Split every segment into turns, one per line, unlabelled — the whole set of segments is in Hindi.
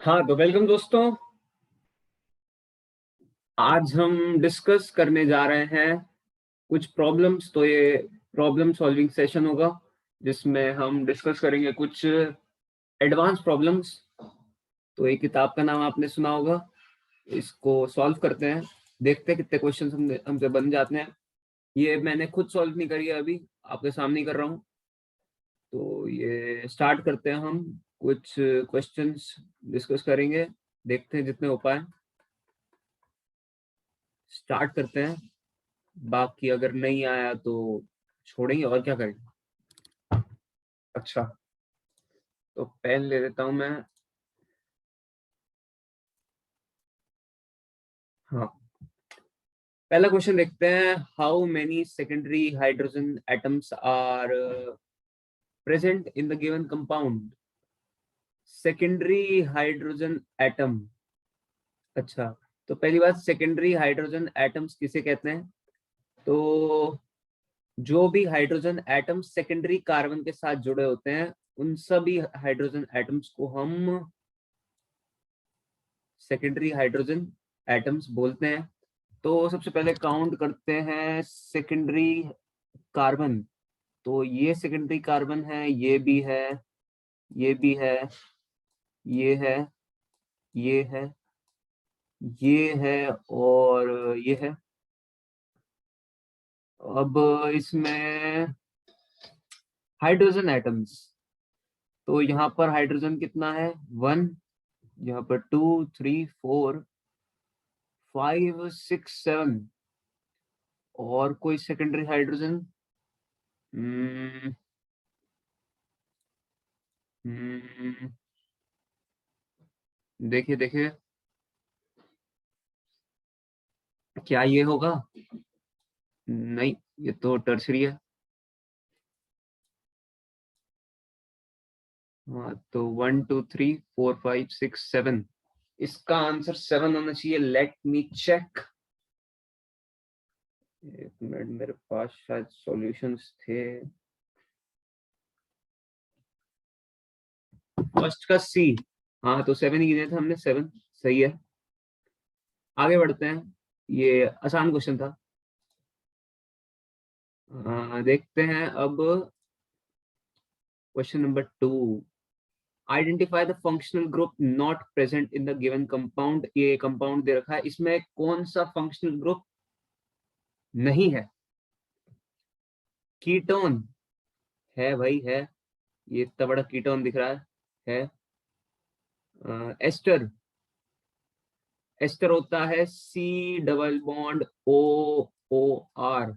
हाँ तो वेलकम दोस्तों। आज हम डिस्कस करने जा रहे हैं कुछ प्रॉब्लम्स। तो ये प्रॉब्लम सॉल्विंग सेशन होगा जिसमें हम डिस्कस करेंगे कुछ एडवांस प्रॉब्लम्स। तो ये किताब का नाम आपने सुना होगा। इसको सॉल्व करते हैं, देखते हैं कितने क्वेश्चंस हमसे बन जाते हैं। ये मैंने खुद सॉल्व नहीं करी है, अभी आपके सामने ही कर रहा हूँ। तो ये स्टार्ट करते हैं। हम कुछ क्वेश्चंस डिस्कस करेंगे, देखते हैं जितने हो पाए। स्टार्ट करते हैं, बाकी अगर नहीं आया तो छोड़ेंगे और क्या करेंगे। अच्छा, तो पेन ले लेता हूं मैं। हाँ, पहला क्वेश्चन देखते हैं। How many secondary hydrogen atoms are present in the given compound. Secondary hydrogen atom. अच्छा, तो पहली बात, सेकेंडरी हाइड्रोजन एटम्स किसे कहते हैं? तो जो भी हाइड्रोजन एटम सेकेंडरी कार्बन के साथ जुड़े होते हैं, उन सभी हाइड्रोजन एटम्स को हम सेकेंडरी हाइड्रोजन एटम्स बोलते हैं। तो सबसे पहले काउंट करते हैं सेकेंडरी कार्बन। तो ये सेकेंडरी कार्बन है, ये भी है, ये भी है, ये है, ये है, ये है और ये है। अब इसमें हाइड्रोजन एटम्स, तो यहाँ पर हाइड्रोजन कितना है? 1, यहाँ पर 2, 3, 4, 5, 6, 7। और कोई सेकेंडरी हाइड्रोजन? हम्म हम्म, देखिए देखिए, क्या ये होगा? नहीं, ये तो टर्सरी है। हाँ, तो 1, 2, 3, 4, 5, 6, 7। इसका आंसर 7 होना चाहिए। Let me check. एक मिनट, मेरे पास शायद सॉल्यूशंस थे। फर्स्ट का सी। हाँ, तो 7 ही दिए थे हमने, 7 सही है। आगे बढ़ते हैं, ये आसान क्वेश्चन था। देखते हैं अब question number 2। Identify the functional group not present in the given compound. ये कंपाउंड दे रखा है, इसमें कौन सा फंक्शनल ग्रुप नहीं है? कीटोन है भाई, है। ये इतना बड़ा कीटोन दिख रहा है। एस्टर। एस्टर होता है C double bond O O R.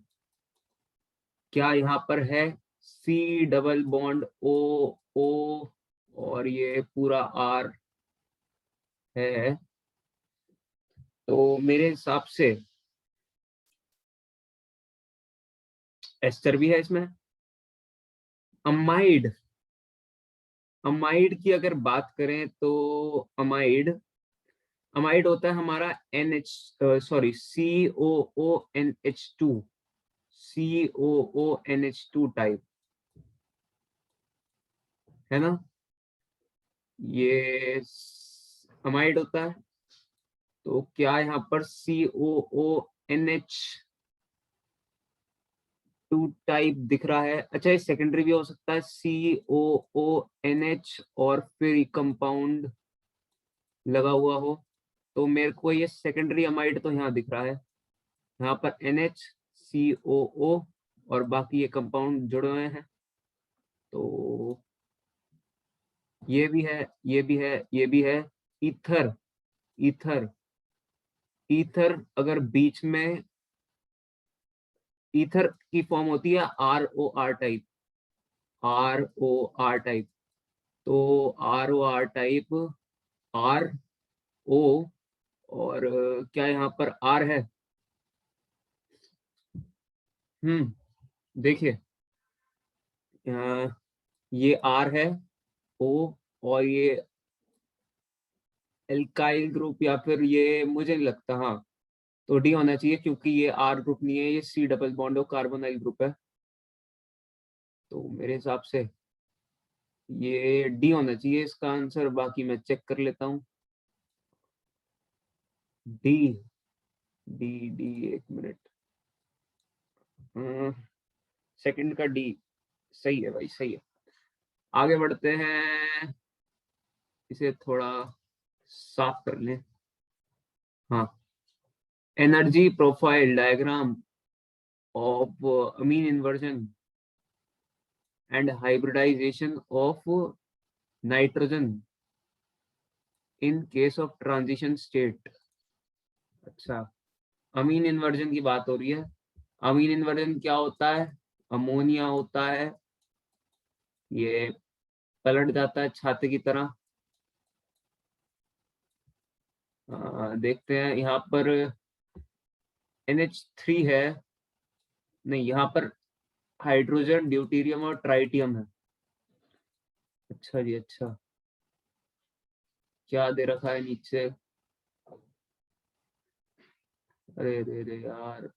क्या यहाँ पर है? सी डबल बॉन्ड ओ ओ और ये पूरा आर है। तो मेरे हिसाब से एस्टर भी है इसमें। अमाइड। अमाइड की अगर बात करें तो अमाइड, अमाइड होता है हमारा NH, sorry, COONH2। COONH2 type, है ना? ये अमाइड होता है। तो क्या यहाँ पर COONH2 टाइप दिख रहा है? अच्छा, ये सेकेंडरी भी हो सकता है, COONH और फिर कंपाउंड लगा हुआ हो। तो मेरे को ये सेकेंडरी अमाइड तो यहाँ दिख रहा है। यहाँ पर NH, COO और बाकी ये कंपाउंड जुड़े हुए हैं। तो ये भी है, ये भी है, ये भी है। ईथर। ईथर। ईथर अगर बीच में, ईथर की फॉर्म होती है ROR टाइप। ROR type. तो ROR टाइप, RO और क्या यहाँ पर R है? देखिए, ये R है, O, और ये एल्काइल ग्रुप, या फिर ये मुझे नहीं लगता। हाँ, तो डी होना चाहिए क्योंकि ये आर ग्रुप नहीं है, ये सी डबल बॉन्ड और कार्बोनाइल ग्रुप है। तो मेरे हिसाब से ये डी होना चाहिए इसका आंसर। बाकी मैं चेक कर लेता हूँ। डी डी डी, एक मिनट, सेकंड का डी। सही है भाई, सही है। आगे बढ़ते हैं, इसे थोड़ा साफ कर लें। हाँ, energy profile diagram of amine inversion and hybridisation of nitrogen in case of transition state. अच्छा, अमीन इन्वर्जन की बात हो रही है। अमीन इन्वर्जन क्या होता है? अमोनिया होता है, ये पलट जाता है छाते की तरह। देखते हैं यहाँ पर NH3 है, नहीं यहाँ पर हाइड्रोजन, ड्यूटीरियम और ट्राइटियम है। अच्छा जी, अच्छा, क्या दे रखा है नीचे? अरे अरे अरे यार,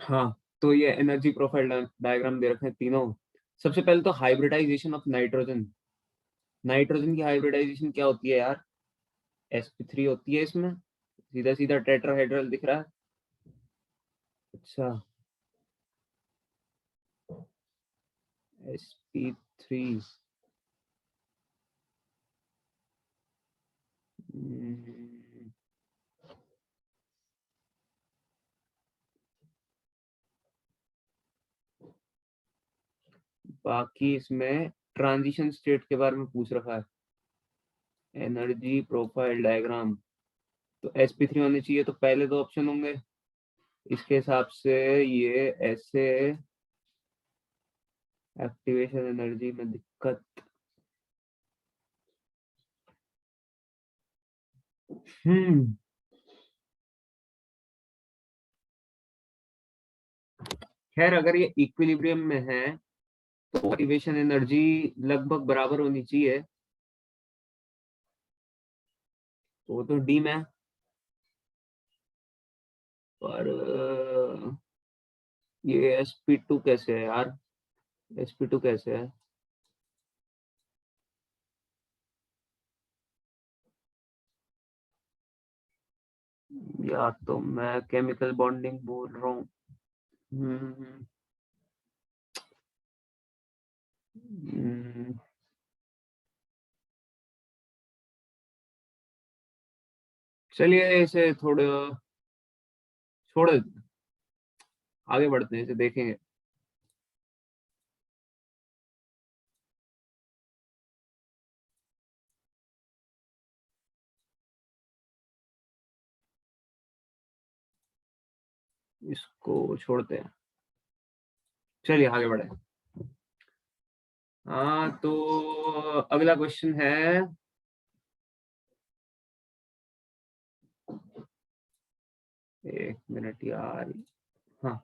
हाँ, तो ये एनर्जी प्रोफाइल डायग्राम दे रखे हैं तीनों। सबसे पहले तो हाइब्रिडाइजेशन ऑफ नाइट्रोजन। नाइट्रोजन की हाइब्रिडाइजेशन क्या होती है यार? sp3 होती है इसमें, सीधा सीधा टेट्राहेड्रल दिख रहा है। अच्छा, sp3, बाकी इसमें ट्रांजिशन स्टेट के बारे में पूछ रखा है, एनर्जी प्रोफाइल डायग्राम। तो sp3 होने चाहिए, तो पहले दो ऑप्शन होंगे इसके हिसाब से। ये ऐसे एक्टिवेशन एनर्जी में दिक्कत। हम्म खैर, अगर ये इक्विलिब्रियम में है तो एक्टिवेशन एनर्जी लगभग बराबर होनी चाहिए, तो वो तो डी में है। पर ये sp2 कैसे है यार? sp2 कैसे है? या तो मैं केमिकल बॉन्डिंग बोल रहा हूँ। हम्म, हम्म, चलिए इसे थोड़ा छोड़ देते हैं, आगे बढ़ते हैं, इसे देखेंगे। इसको छोड़ते हैं, चलिए आगे बढ़े। हाँ, तो अगला क्वेश्चन है, एक मिनट यार। हाँ,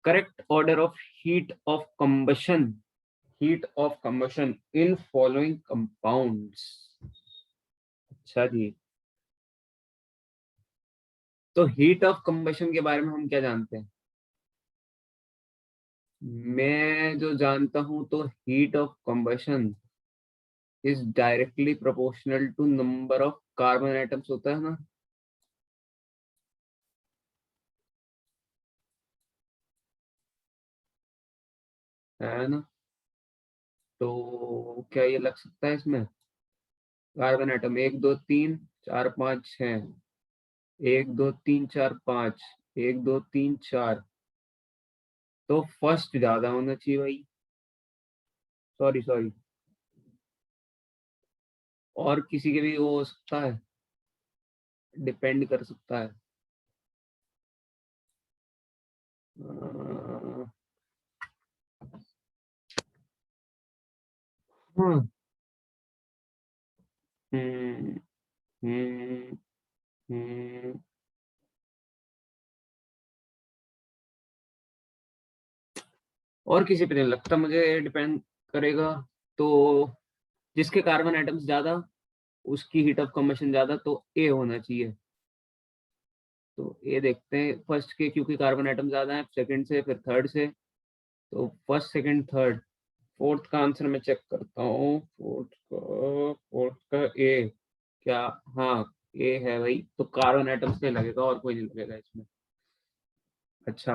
correct order of heat of combustion in following compounds. अच्छा जी, तो हीट ऑफ कंबशन के बारे में हम क्या जानते हैं? मैं जो जानता हूं तो heat of combustion is directly proportional to number of carbon atoms होता है ना? है ना? तो क्या ये लग सकता है इसमें? कार्बन एटम, 1 2 3 4 5 6, 1 2 3 4 5, 1 2 3 4, तो फर्स्ट ज्यादा होना चाहिए भाई। सॉरी सॉरी, और किसी के भी वो हो सकता है, डिपेंड कर सकता है। अह, हम्म हम्म हम्म हम्म, और किसी पे नहीं लगता मुझे डिपेंड करेगा। तो जिसके कार्बन एटम्स ज्यादा, उसकी हीट ऑफ कंबशन ज्यादा, तो ए होना चाहिए। तो ए देखते हैं फर्स्ट के, क्योंकि कार्बन एटम ज्यादा है सेकंड से, फिर थर्ड से। तो फर्स्ट सेकंड थर्ड, फोर्थ का आंसर मैं चेक करता हूँ। फोर्थ का ए क्या? हाँ, ए है भाई। तो कार्बन एटम्स नहीं लगेगा और कोई नहीं लगेगा इसमें। अच्छा,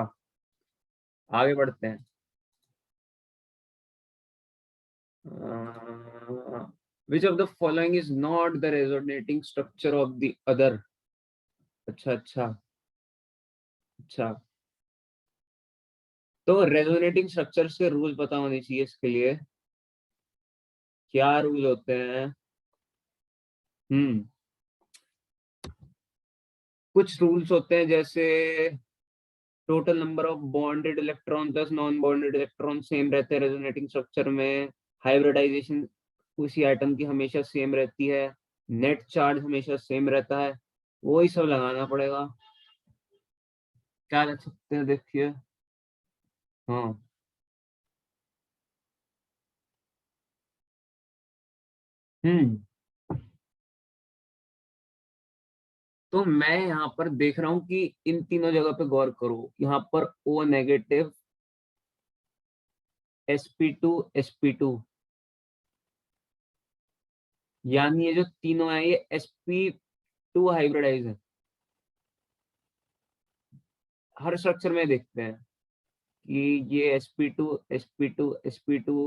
आगे बढ़ते हैं। विच of the following is not the resonating structure of the other? अच्छा अच्छा अच्छा। तो रेजोनेटिंग स्ट्रक्चर्स के रूल पता होने चाहिए इसके लिए। क्या रूल होते हैं? हम्म कुछ रूल्स होते हैं, जैसे total number of bonded electron plus non bonded electron same रहते हैं रेजोनेटिंग स्ट्रक्चर में। हाइब्रिडाइजेशन उसी एटम की हमेशा सेम रहती है। नेट चार्ज हमेशा सेम रहता है। वही सब लगाना पड़ेगा। क्या लग सकते हैं देखिए। हाँ। हम्म तो मैं यहाँ पर देख रहा हूँ कि इन तीनों जगह पे गौर करो। यहाँ पर ओ नेगेटिव, sp2, sp2, यानी ये जो तीनों है ये sp2 हाइब्रिडाइज है। हर स्ट्रक्चर में देखते हैं कि ये sp2, sp2, sp2,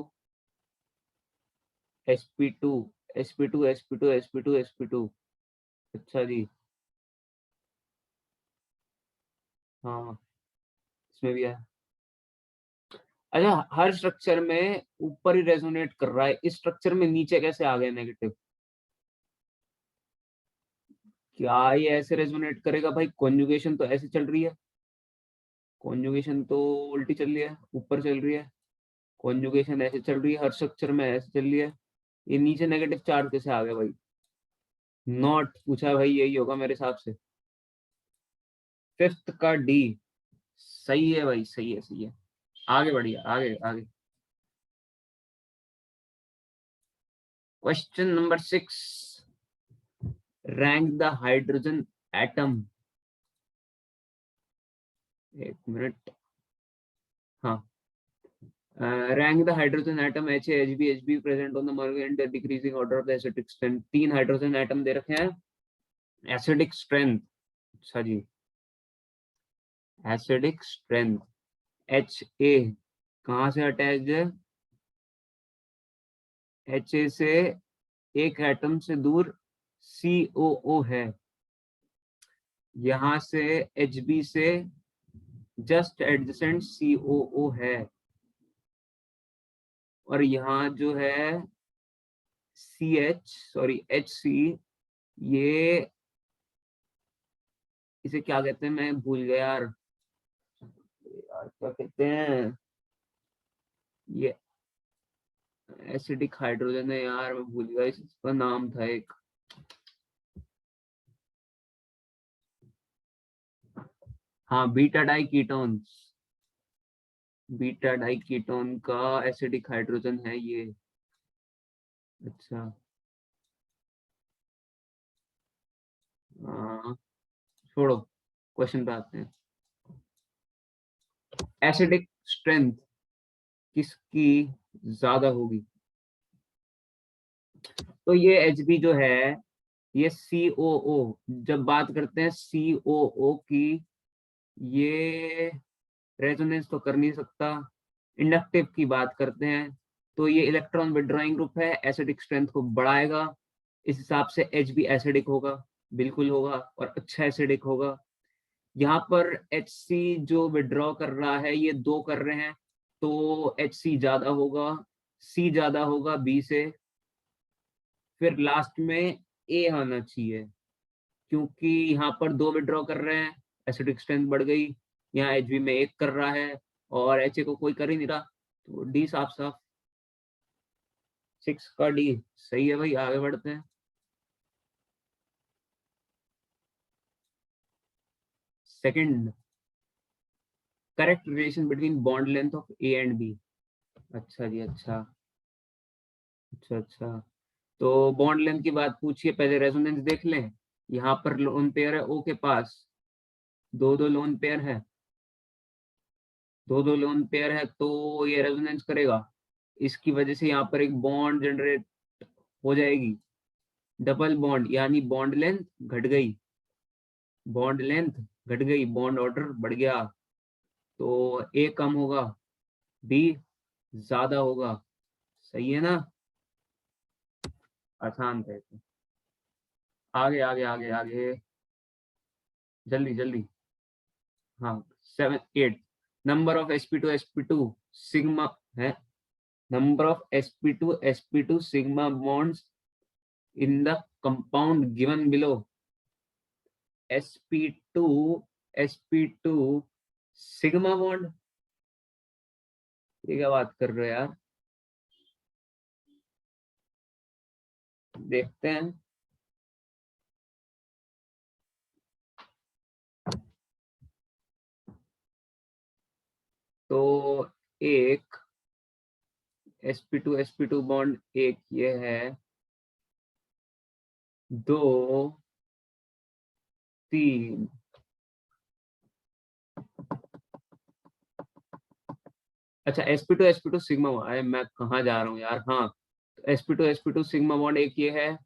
sp2, sp2, sp2, sp2, sp2। अच्छा जी। हाँ, इसमें भी है। अच्छा, हर स्ट्रक्चर में ऊपर ही रेजोनेट कर रहा है, इस स्ट्रक्चर में नीचे कैसे आ गए नेगेटिव? क्या ये ऐसे रेजोनेट करेगा भाई? कॉन्जुगेशन तो ऐसे चल रही है। कॉन्जुगेशन तो उल्टी चल रही है, ऊपर चल रही है। कॉन्जुगेशन ऐसे चल रही है, हर स्ट्रक्चर में ऐसे चल रही है। ये नीचे नेगेटिव चार्ज कैसे आ गया भाई? नॉट पूछा है भाई, यही होगा मेरे हिसाब से। फिफ्थ का डी। सही है भाई, सही है, सही है। आगे बढ़िए, आगे आगे। Question number 6। Rank the hydrogen atom. एक मिनट। हाँ। Rank the hydrogen atom H H B H B present on the molecular decreasing order of the acidic strength. तीन हाइड्रोजन एटम दे रखे हैं। Acidic strength. अच्छा जी। एसिडिक स्ट्रेंथ एच ए कहाँ से अटैच्ड है? एच ए से एक एटम से दूर सी ओ ओ है। यहां से एच बी से just adjacent C O O है। और यहाँ जो है C H, sorry H C, ये इसे क्या कहते हैं मैं भूल गया यार। यार क्या कहते हैं? ये एसिडिक हाइड्रोजन है यार, मैं भूल गया इसका नाम था एक। हाँ, beta di ketones. Beta di ketone का एसिडिक हाइड्रोजन है ये। अच्छा। हाँ, छोड़ो, क्वेश्चन पे आते हैं। एसिडिक स्ट्रेंथ किसकी ज्यादा होगी? तो ये एच बी जो है, ये सी ओ ओ, जब बात करते हैं सी ओ ओ की, ये रेजोनेंस तो कर नहीं सकता। इंडक्टिव की बात करते हैं, तो ये इलेक्ट्रॉन विड्रॉइंग ग्रुप है, एसिडिक स्ट्रेंथ को बढ़ाएगा। इस हिसाब से एच बी एसिडिक होगा, बिल्कुल होगा, और अच्छा एसिडिक होगा। यहाँ पर एच सी जो विड्रॉ कर रहा है, ये दो कर रहे हैं, तो एच सी ज्यादा होगा, सी ज्यादा होगा बी से। फिर लास्ट में ए आना चाहिए, क्योंकि यहाँ पर दो विड्रॉ कर रहे हैं, एसिडिक स्ट्रेंथ बढ़ गई। यहाँ एच बी में एक कर रहा है, और एच ए को कोई कर ही नहीं रहा, तो डी साफ साफ। 6 का डी सही है भाई। आगे बढ़ते हैं। Second, correct relation between bond length of A and B. अच्छा जी, अच्छा अच्छा अच्छा। तो बॉन्ड लेंथ की बात पूछिए, पहले रेजोनेंस देख लें। यहाँ पर लोन पेयर है ओ के पास, दो दो लोन पेयर है, दो दो लोन पेयर है, तो ये रेजोनेंस करेगा। इसकी वजह से यहाँ पर एक बॉन्ड जनरेट हो जाएगी, डबल बॉन्ड, यानी बॉन्ड लेंथ घट गई, बॉन्ड लेंथ घट गई, बॉन्ड ऑर्डर बढ़ गया। तो ए कम होगा, बी ज्यादा होगा। सही है ना? आसान था ये। आगे आगे आगे आगे, जल्दी जल्दी। हाँ, 7 8 नंबर ऑफ sp2 सिग्मा है, number of sp2 sigma bonds in the compound given below। sp2 sigma bond, ये क्या बात कर रहे हो यार? देखते हैं। तो एक sp2 बॉन्ड, एक ये है, 2 3। अच्छा, sp2 सिग्मा, अरे मैं कहाँ जा रहा हूँ यार। हाँ, sp2 सिग्मा बॉन्ड एक ये है,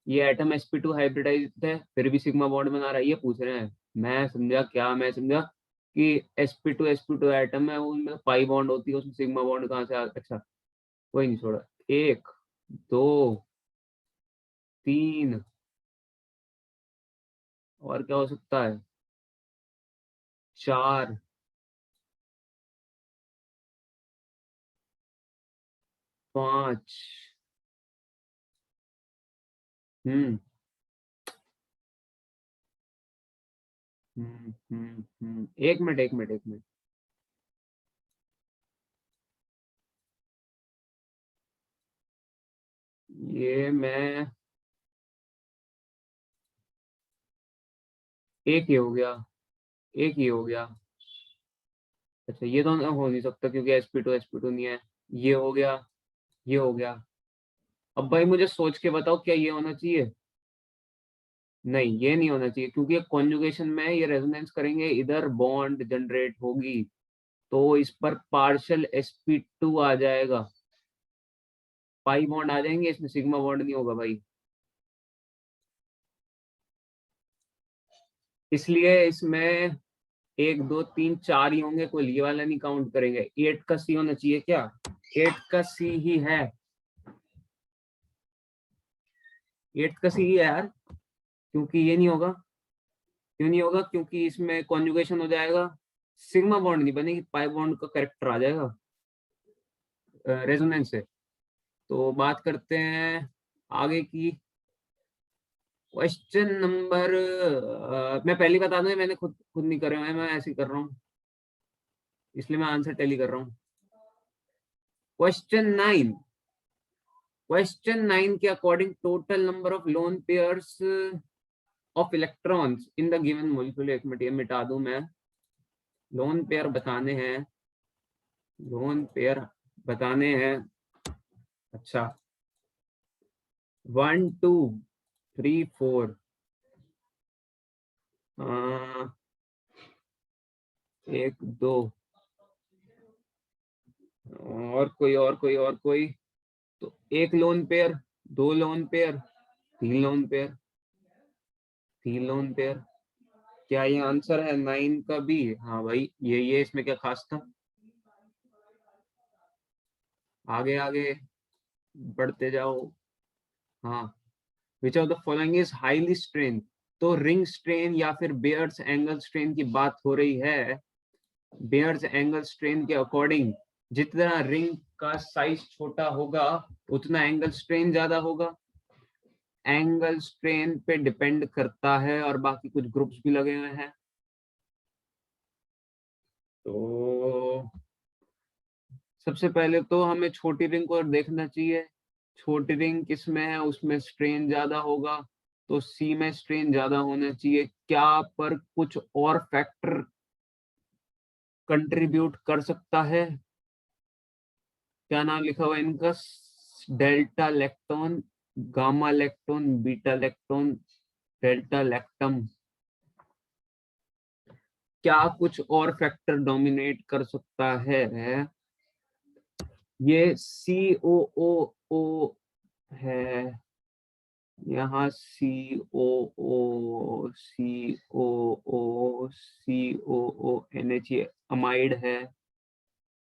ये एटम sp2 हाइब्रिडाइज्ड है फिर भी सिग्मा बॉन्ड बना रहा है, ये पूछ रहे हैं। मैं समझा क्या, मैं समझा कि sp2 एटम है, उनमें पाई बॉन्ड होती है, उसमें सिग्मा बॉन्ड कहाँ से आ। अच्छा, कोई नहीं, छोड़ा। 1 2 3, और क्या हो सकता है? 4 5। हम्म एक मिनट एक मिनट एक मिनट, ये मैं, एक ये हो गया, एक ये हो गया। अच्छा, ये तो हो नहीं सकता क्योंकि sp2 नहीं है। ये हो गया, ये हो गया। अब भाई मुझे सोच के बताओ, क्या ये होना चाहिए? नहीं, ये नहीं होना चाहिए क्योंकि कॉन्जुगेशन में ये रेजोनेंस करेंगे, इधर बॉन्ड जनरेट होगी, तो इस पर पार्शियल sp2 आ जाएगा, पाई बॉन्ड आ जाएंगे, इसमें सिग्मा बॉन्ड नहीं होगा भाई। इसलिए इसमें 1 2 3 4 ही होंगे, कोई ये वाला नहीं काउंट करेंगे। 8 का सी होना चाहिए क्या? 8 का सी ही है, 8 का सी ही है यार, क्योंकि ये नहीं होगा। क्यों नहीं होगा? क्योंकि इसमें कॉन्जुगेशन हो जाएगा, सिग्मा बॉन्ड नहीं बनेगी, पाई बॉन्ड का करेक्टर आ जाएगा रेजोनेंस से। तो बात करते हैं आगे की। क्वेश्चन नंबर, मैं पहले बता दूं, मैंने खुद खुद नहीं करे हुए हैं, मैं ऐसे ही कर रहा हूँ, इसलिए मैं आंसर टैली कर रहा हूँ। क्वेश्चन 9, क्वेश्चन 9 के according total number of lone pairs of electrons in the given molecule. एक मिनट, ये मिटा दूं मैं, लोन पेयर बताने हैं, लोन पेयर बताने हैं। अच्छा, 1 2 3 4, 1 2, और कोई, तो एक lone pair, 2 lone pair, 3 lone pair, 3 lone pair. क्या ये आंसर है 9 का भी? हाँ भाई, ये इसमें क्या खास था? आगे आगे बढ़ते जाओ। हाँ, विच of the following is highly strain. तो रिंग स्ट्रेन या फिर बेयर्स एंगल स्ट्रेन की बात हो रही है। बेयर्स एंगल स्ट्रेन के अकॉर्डिंग जितना रिंग का साइज छोटा होगा उतना एंगल स्ट्रेन ज्यादा होगा। एंगल स्ट्रेन पे डिपेंड करता है, और बाकी कुछ ग्रुप्स भी लगे हुए हैं। तो सबसे पहले तो हमें छोटी रिंग को देखना चाहिए, छोटी रिंग किस में है, उसमें स्ट्रेन ज्यादा होगा, तो सी में स्ट्रेन ज्यादा होना चाहिए। क्या पर कुछ और फैक्टर कंट्रीब्यूट कर सकता है? क्या नाम लिखा हुआ है इनका? Delta lactone, gamma lactone, beta lactone, delta lactam. क्या कुछ और फैक्टर डोमिनेट कर सकता है? ये COO है, यहाँ CONH अमाइड है,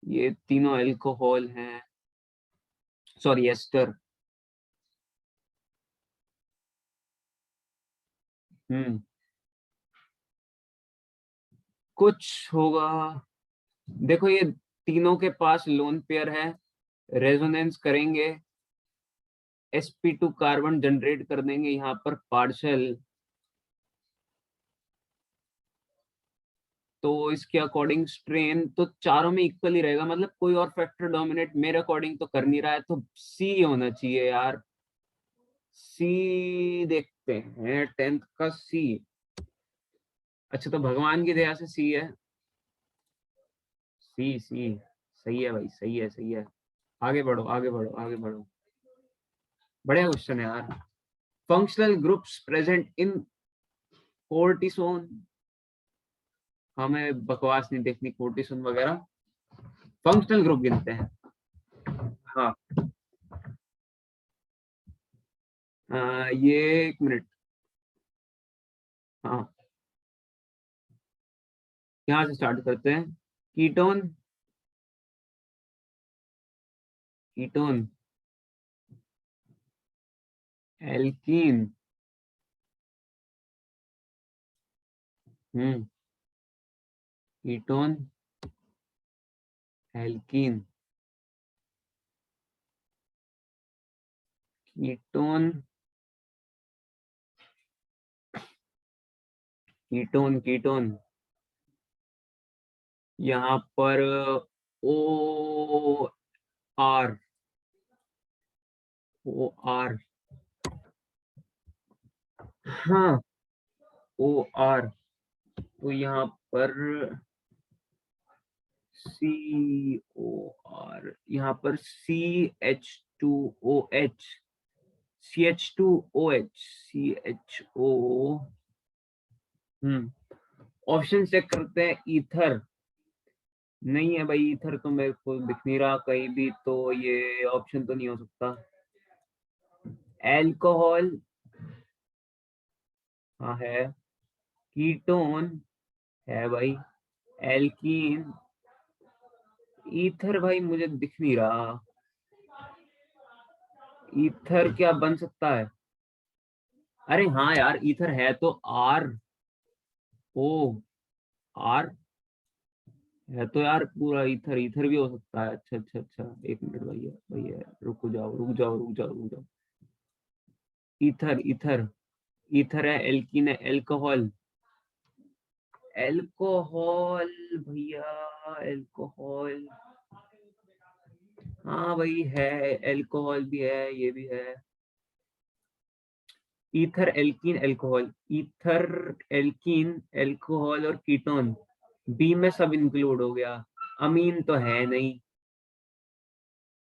ये तीनों अल्कोहल हैं, सॉरी एस्टर। कुछ होगा, देखो ये तीनों के पास लोन पेयर है, रेजोनेंस करेंगे, sp2 कार्बन जनरेट कर देंगे यहाँ पर पार्शल, तो इसके अकॉर्डिंग स्ट्रेन तो चारों में इक्वल ही रहेगा, मतलब कोई और फैक्टर डोमिनेट मेरे अकॉर्डिंग तो कर नहीं रहा है, तो सी होना चाहिए यार। सी देखते हैं, 10th का सी। अच्छा, तो भगवान की दया से सी है, सी सी सही है भाई, सही है सही है। आगे बढ़ो आगे बढ़ो आगे बढ़ो, बढ़िया क्वेश्चन है यार। Functional groups present in cortisone, हमें बकवास नहीं देखनी कोर्टिसोन वगैरह, फंक्शनल ग्रुप गिनते हैं। हाँ, ये एक मिनट, हाँ यहाँ से स्टार्ट करते हैं। Ketone, ketone, alkene, hmm, ketone, alkene, ketone, ketone, ketone, यहाँ पर ओ आर, ओ आर, हाँ ओ आर, तो यहाँ पर COR, यहाँ पर CH2OH, CH2OH, CHO, option check करते हैं। ईथर नहीं है भाई, ईथर तो मेरे को दिख नहीं रहा कहीं भी, तो ये ऑप्शन तो नहीं हो सकता। एल्कोहल, हाँ है, कीटोन है भाई, एल्कीन, ईथर भाई मुझे दिख नहीं रहा, ईथर क्या बन सकता है? अरे हाँ यार, ईथर है तो RO, आर है तो यार पूरा ईथर, ईथर भी हो सकता है। अच्छा अच्छा अच्छा, एक मिनट भैया भैया, रुक जाओ रुक जाओ रुक जाओ रुक जाओ, ईथर ईथर, ईथर है, एल्कीन है, एल्कोहल, एल्कोहल भैया, एल्कोहल, हाँ भाई है, एल्कोहल भी है, ये भी है, ether, alkene, alcohol, ether, alkene, alcohol और कीटोन, बी में सब इंक्लूड हो गया, अमीन तो है नहीं,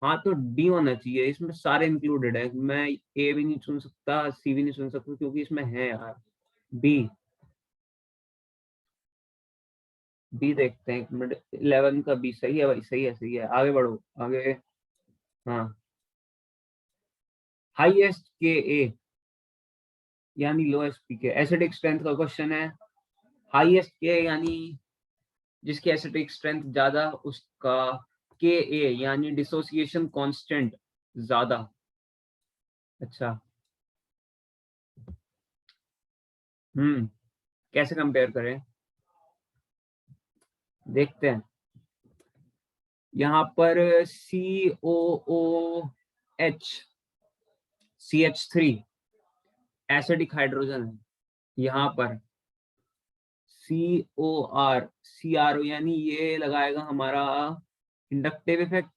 हाँ तो डी होना चाहिए, इसमें सारे इंक्लूडेड है, मैं ए भी नहीं चुन सकता, सी भी नहीं चुन सकता, क्योंकि इसमें है यार, बी, बी देखते हैं एक मिनट, 11 का बी सही है भाई, सही है सही है, आगे बढ़ो आगे। हाँ, हाईएस्ट के ए यानी लोएस्ट पी के, एसिडिक स्ट्रेंथ का क्वेश्चन है, हाईएस्ट के यानी जिसकी एसिडिक स्ट्रेंथ ज्यादा उसका के ए यानी डिसोसिएशन कांस्टेंट ज्यादा। अच्छा, कैसे कंपेयर करें, देखते हैं। यहाँ पर COOH, CH3 एसिडिक हाइड्रोजन है, यहाँ पर COR यानी ये लगाएगा हमारा इंडक्टिव इफेक्ट,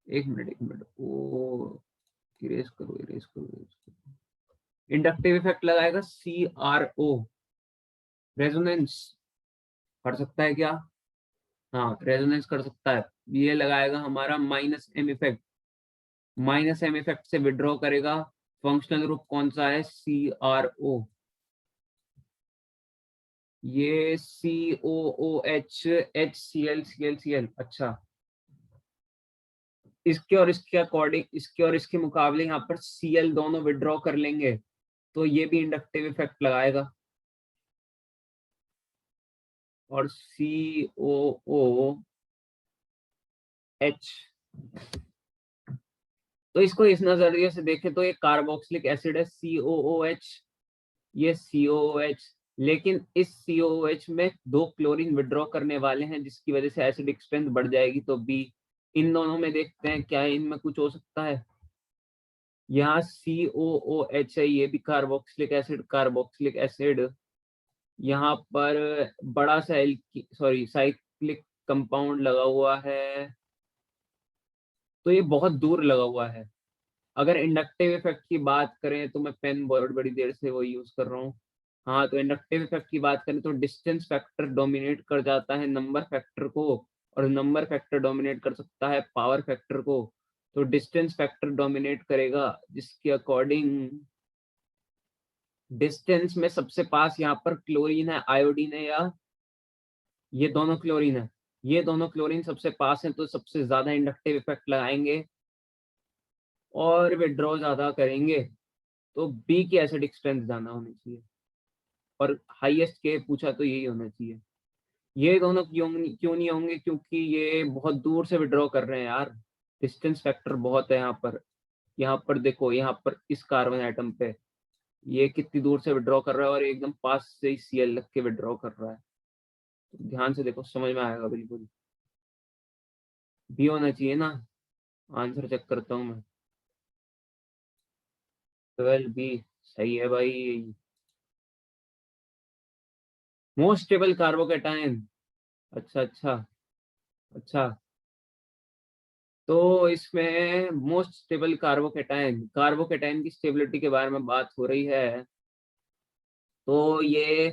एक मिनट ओ, इरेज करो इरेज करो इरेज करो, इंडक्टिव इफेक्ट लगाएगा CRO, रेजोनेंस कर सकता है क्या? हाँ रेजोनेंस कर सकता है, ये लगाएगा हमारा -M इफेक्ट, -M इफेक्ट से विड्रॉ करेगा, फंक्शनल ग्रुप कौन सा है? CRO, ये COOH HCl। अच्छा, इसके और इसके अकॉर्डिंग, इसके और इसके मुकाबले यहाँ पर Cl दोनों विड्रॉ कर लेंगे तो ये भी इंडक्टिव इफेक्ट लगाएगा। और COOH, तो इसको इस नजरिए से देखें तो ये कार्बोक्सिलिक एसिड है COOH, ये COOH, लेकिन इस COOH में 2 क्लोरीन विड्रॉ करने वाले हैं जिसकी वजह से एसिडिक स्ट्रेंथ बढ़ जाएगी। तो बी, इन दोनों में देखते हैं क्या इनमें कुछ हो सकता है। यहाँ COOH है, ये भी कार्बोक्सिलिक एसिड, यहाँ पर बड़ा सा साइक्लिक कंपाउंड लगा हुआ है, तो ये बहुत दूर लगा हुआ है। अगर इंडक्टिव इफेक्ट की बात करें तो मैं पेन बहुत बड़ी देर से वो यूज कर रहा हूँ। हाँ, तो इंडक्टिव इफेक्ट की बात करें तो डिस्टेंस फैक्टर डोमिनेट कर जाता है नंबर फैक्टर को, और नंबर फैक्टर डोमिनेट कर सकता है पावर फैक्टर को। तो डिस्टेंस फैक्टर डोमिनेट करेगा, जिसके अकॉर्डिंग डिस्टेंस में सबसे पास यहाँ पर क्लोरीन है, आयोडीन है, या ये दोनों क्लोरीन है, ये दोनों क्लोरीन सबसे पास है, तो सबसे ज्यादा इंडक्टिव इफेक्ट लगाएंगे और विड्रॉ ज्यादा करेंगे। तो बी की एसिडिक स्ट्रेंथ ज्यादा होनी चाहिए, और हाईएस्ट के पूछा तो यही होना चाहिए। ये दोनों क्यों नहीं होंगे, क्योंकि ये बहुत दूर से विड्रॉ कर रहे हैं यार, डिस्टेंस फैक्टर बहुत है यहाँ पर। यहाँ पर देखो, यहाँ पर इस कार्बन एटम पे ये कितनी दूर से विड्रॉ कर रहा है, और एकदम पास से ही Cl लग के विड्रॉ कर रहा है। तो ध्यान से देखो, समझ में आएगा बिल्कुल। बी होना चाहिए ना, आंसर चेक करता हूँ मैं। 12 बी सही है भाई। मोस्ट स्टेबल कार्बोकेटाइन, अच्छा अच्छा अच्छा। तो इसमें मोस्ट स्टेबल कार्बोकेटाइन की स्टेबिलिटी के बारे में बात हो रही है। तो ये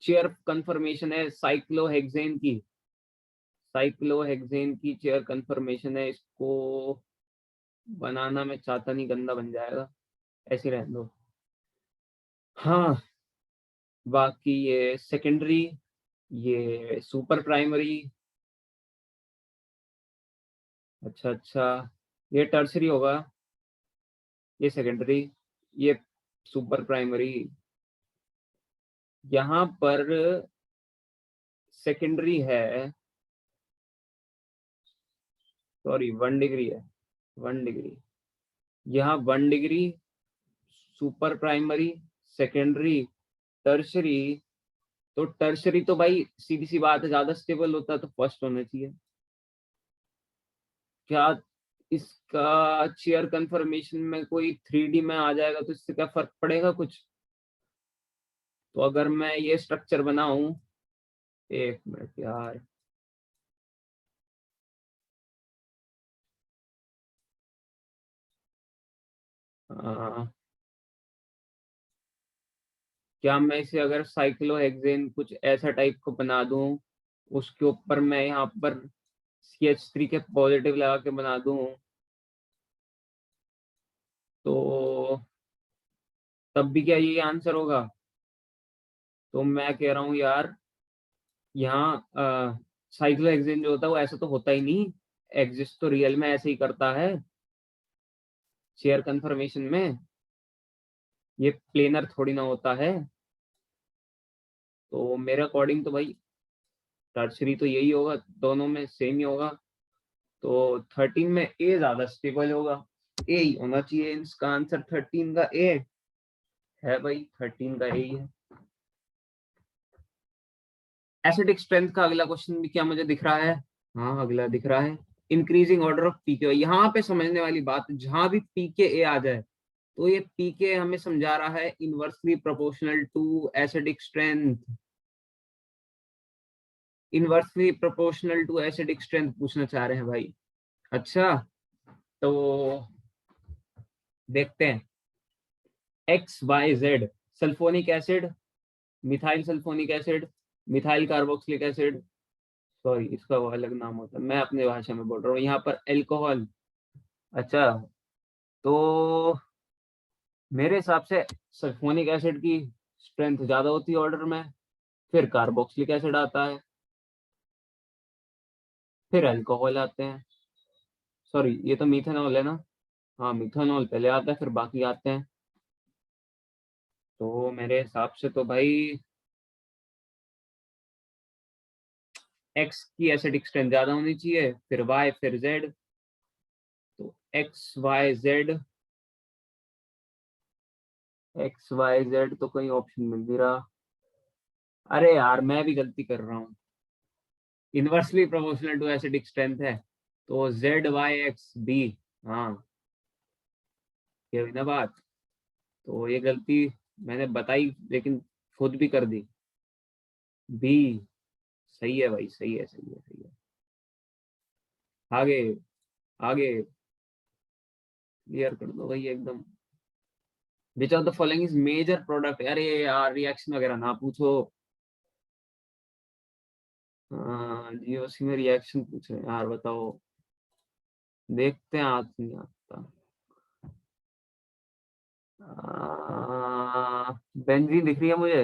चेयर कंफर्मेशन है साइक्लोहेक्सेन की चेयर कंफर्मेशन है। इसको बनाना मैं चाहता नहीं, गंदा बन जाएगा, ऐसे रहने दो। हाँ, बाकी ये सेकेंडरी, ये सुपर प्राइमरी, अच्छा अच्छा, ये टर्सरी होगा, ये सेकेंडरी, ये सुपर प्राइमरी। यहाँ पर सेकेंडरी है, सॉरी 1 डिग्री है, 1 डिग्री। यहाँ 1 degree, super primary, secondary, tertiary. तो टर्शरी तो भाई सीधी सी बात है, ज्यादा स्टेबल होता है तो फर्स्ट होना चाहिए। क्या इसका चेयर कंफर्मेशन में कोई 3D में आ जाएगा तो इससे क्या फर्क पड़ेगा कुछ? तो अगर मैं ये स्ट्रक्चर बनाऊं, 1 मिनट यार, आ, क्या मैं इसे अगर साइक्लोहेक्सेन कुछ ऐसा टाइप को बना दूं, उसके ऊपर मैं यहाँ पर CH3 के पॉजिटिव लगा के बना दूं, तो तब भी क्या ये आंसर होगा? तो मैं कह रहा हूँ यार, यहाँ साइक्लोहेक्सेन जो होता है वो ऐसा तो होता ही नहीं, एग्जिस्ट तो रियल में ऐसे ही करता है चेयर कंफर्मेशन में, ये प्लेनर थोड़ी ना होता है। तो मेरे अकॉर्डिंग तो भाई टर्शरी तो यही होगा, दोनों में सेम ही होगा। तो 13 में ए ज्यादा स्टेबल होगा, ए ही होना चाहिए इसका आंसर। 13 का ए है भाई, 13 का ए ही है। एसिडिक स्ट्रेंथ का अगला क्वेश्चन भी क्या मुझे दिख रहा है? हाँ, अगला दिख रहा है। इंक्रीजिंग ऑर्डर ऑफ पीके, यहाँ पे समझने वाली बात, जहां भी पीके ए आ जाए तो ये पीके हमें समझा रहा है inversely proportional to acidic strength, inversely proportional to acidic strength पूछना चाह रहे हैं भाई। अच्छा, तो देखते हैं। XYZ, sulphonic acid, methyl sulphonic acid, methyl carboxylic acid, sorry इसका वो अलग नाम होता है, मैं अपने भाषा में बोल रहा हूँ, यहाँ पर एल्कोहल। अच्छा, तो मेरे हिसाब से सल्फोनिक एसिड की स्ट्रेंथ ज्यादा होती है ऑर्डर में, फिर कार्बोक्सिलिक एसिड आता है, फिर अल्कोहल आते हैं, सॉरी ये तो मिथेनॉल है ना, हाँ मिथेनॉल पहले आता है फिर बाकी आते हैं। तो मेरे हिसाब से तो भाई X की एसिडिक स्ट्रेंथ ज्यादा होनी चाहिए, फिर Y फिर Z। तो XYZ तो कोई ऑप्शन मिल नहीं रहा। अरे यार मैं भी गलती कर रहा हूँ, inversely proportional to acidic strength है, तो ZYXB। हाँ ये हुई ना बात। तो ये गलती मैंने बताई लेकिन खुद भी कर दी। बी सही है भाई, सही है सही है सही है। आगे आगे क्लियर कर दो भाई एकदम। Which of the following is major product, अरे यार रिएक्शन वगैरह ना पूछो। जीओसी में रिएक्शन पूछे यार, बताओ देखते हैं आज नहीं आता। बेंजीन दिख रही है मुझे,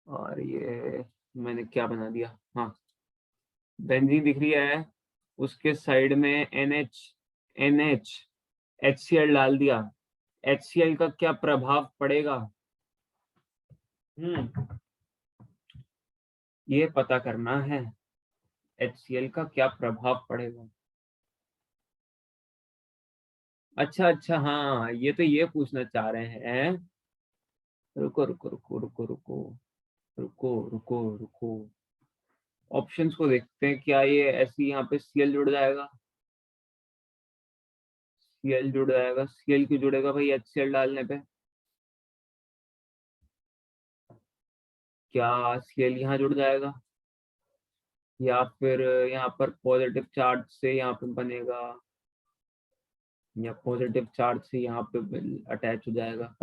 और ये मैंने क्या बना दिया, हाँ बेंजीन दिख रही है, उसके साइड में NH HCl डाल दिया। HCl का क्या प्रभाव पड़ेगा, ये पता करना है, HCl का क्या प्रभाव पड़ेगा। अच्छा अच्छा हाँ, ये तो ये पूछना चाह रहे हैं। रुको रुको रुको रुको रुको रुको रुको रुको, ऑप्शंस को देखते हैं, क्या ये ऐसी यहाँ पे Cl जुड़ जाएगा, Cl जुड़ जाएगा, Cl क्यों जुड़ेगा भाई HCl डालने पे, क्या Cl यहाँ जुड़ जाएगा, या फिर यहाँ पर पॉजिटिव चार्ज से यहाँ पे बनेगा, या पॉजिटिव चार्ज से यहाँ पे अटैच हो जाएगा।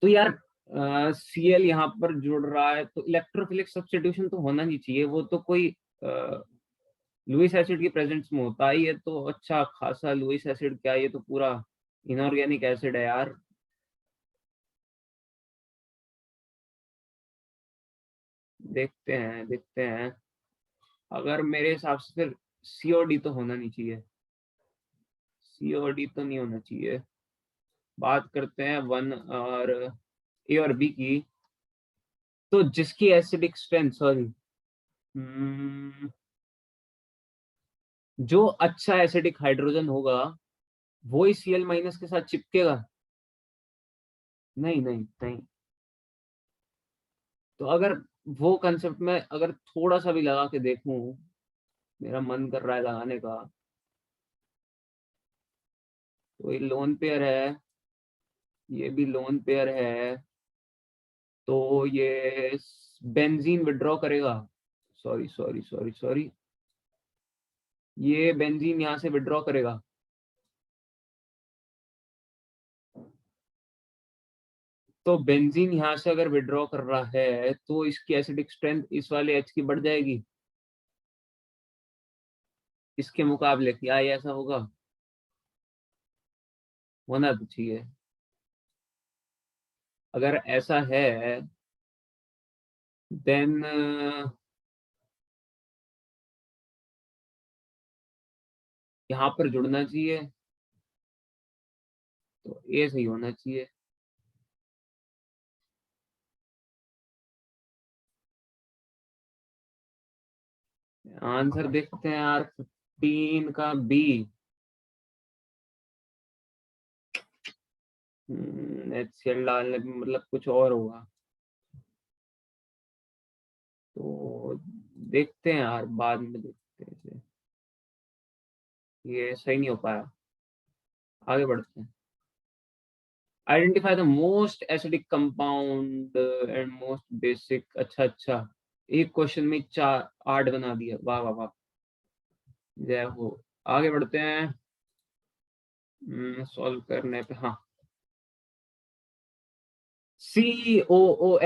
तो यार Cl यहाँ पर जुड़ रहा है तो इलेक्ट्रोफिलिक सब्स्टिट्यूशन तो होना नहीं चाहिए, वो तो कोई लुइस एसिड की प्रेजेंस में होता ही है, तो अच्छा खासा लुइस एसिड, क्या ये तो पूरा इनऑर्गेनिक एसिड है यार। देखते हैं देखते हैं, अगर मेरे हिसाब से फिर COD तो होना नहीं चाहिए, COD तो नहीं होना चाहिए। बात करते हैं 1 और A और B की, तो जिसकी एसिडिक स्ट्रेंथ, सॉरी जो अच्छा एसिडिक हाइड्रोजन होगा वो ही Cl माइनस के साथ चिपकेगा, नहीं नहीं नहीं। तो अगर वो कंसेप्ट में अगर थोड़ा सा भी लगा के देखूं, मेरा मन कर रहा है लगाने का, तो ये लोन पेयर है, ये भी लोन पेयर है, तो ये बेंजीन विड्रॉ करेगा, सॉरी सॉरी सॉरी सॉरी, ये बेंजीन यहाँ से विड्रॉ करेगा, तो बेंजीन यहाँ से अगर विड्रॉ कर रहा है तो इसकी एसिडिक स्ट्रेंथ इस वाले H की बढ़ जाएगी इसके मुकाबले, क्या ये ऐसा होगा, होना तो चाहिए। अगर ऐसा है देन यहाँ पर जुड़ना चाहिए, तो ये सही होना चाहिए। आंसर देखते हैं यार, 15 का B। HCl डालने पे मतलब कुछ और होगा, तो देखते हैं यार बाद में देखते हैं इसे। ये सही नहीं हो पाया, आगे बढ़ते हैं। Identify the most acidic compound and most basic, अच्छा अच्छा, एक क्वेश्चन में 8 बना दिया, वाह वाह वाह, जय हो। आगे बढ़ते हैं सॉल्व करने पे, हाँ COOH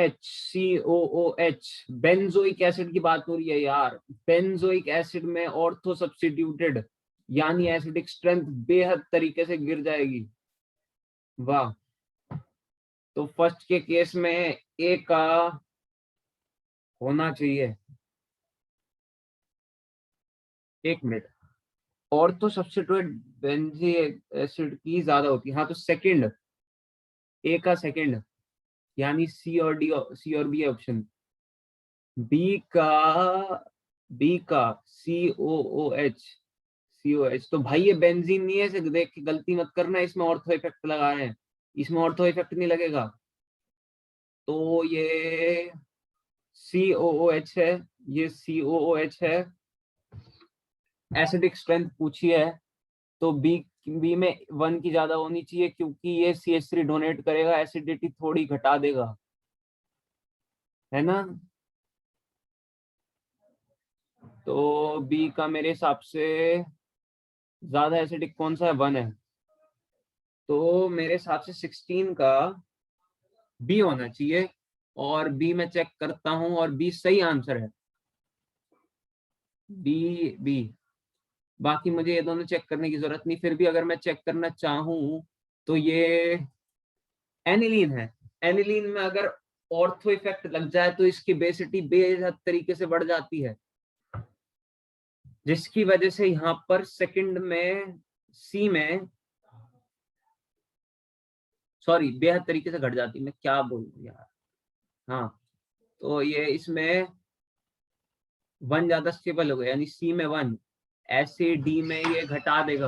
बेंजोइक एसिड की बात हो रही है यार, बेंजोइक एसिड में ऑर्थो सब्स्टिट्यूटेड, यानी एसिडिक स्ट्रेंथ बेहद तरीके से गिर जाएगी, वाह। तो फर्स्ट के केस में ए का होना चाहिए, एक मिनट, और तो सब्स्टिट्यूट बेंजीन एसिड की ज्यादा होती है। हाँ, तो सेकंड, ए का सेकंड, यानी सी और डी, सी और बी ऑप्शन। बी का, बी का सी ओ ओ एच, सी ओ एच। तो भाई ये बेंजीन नहीं है, इसे देख के गलती मत करना, इसमें ऑर्थो इफेक्ट लगा रहे हैं, इसमें ऑर्थो इफेक्ट नहीं लगेगा। तो ये सी ओ ओ एच है, ये सी ओ ओ एच है। एसिडिक स्ट्रेंथ पूछी है, तो बी, बी में 1 की ज्यादा होनी चाहिए, क्योंकि ये CH3 डोनेट करेगा, एसिडिटी थोड़ी घटा देगा, है ना। तो बी का मेरे हिसाब से ज्यादा एसिडिक कौन सा है, 1 है। तो मेरे हिसाब से 16 का बी होना चाहिए, और बी में चेक करता हूं, और बी सही आंसर है, बी, बी। बाकी मुझे ये दोनों चेक करने की जरूरत नहीं, फिर भी अगर मैं चेक करना चाहूं तो ये एनिलीन है। एनिलीन में अगर ऑर्थो इफेक्ट लग जाए तो इसकी बेसिटी बेहद तरीके से बढ़ जाती है, जिसकी वजह से यहाँ पर सेकंड में, सी में, सॉरी, बेहद तरीके से घट जाती है, मैं क्या बोलूं यार। हाँ, तो ये इसमें 1 ज्यादा स्टेबल हो गया, यानी सी में 1, ऐसे डी में ये घटा देगा।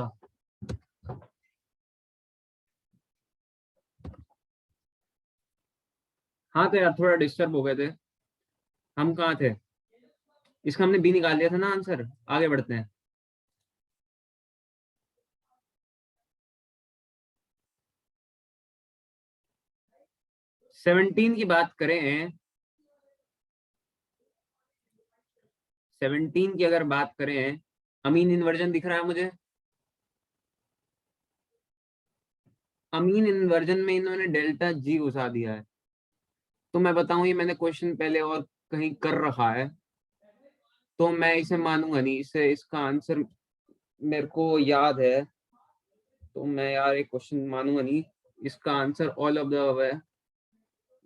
हाँ, तो यार थोड़ा डिस्टर्ब हो गए थे। हम कहाँ थे, इसका हमने बी निकाल लिया था ना आंसर, आगे बढ़ते हैं। सेवनटीन की बात करें, 17 की अगर बात करें, अमीन इन्वर्जन दिख रहा है मुझे। अमीन इन्वर्जन में इन्होंने डेल्टा जी घुसा दिया है। तो मैं बताऊं, ये मैंने क्वेश्चन पहले और कहीं कर रखा है, तो मैं इसे मानूंगा नहीं, इसे, इसका आंसर मेरे को याद है, तो मैं यार एक क्वेश्चन मानूंगा नहीं। इसका answer all of the above है,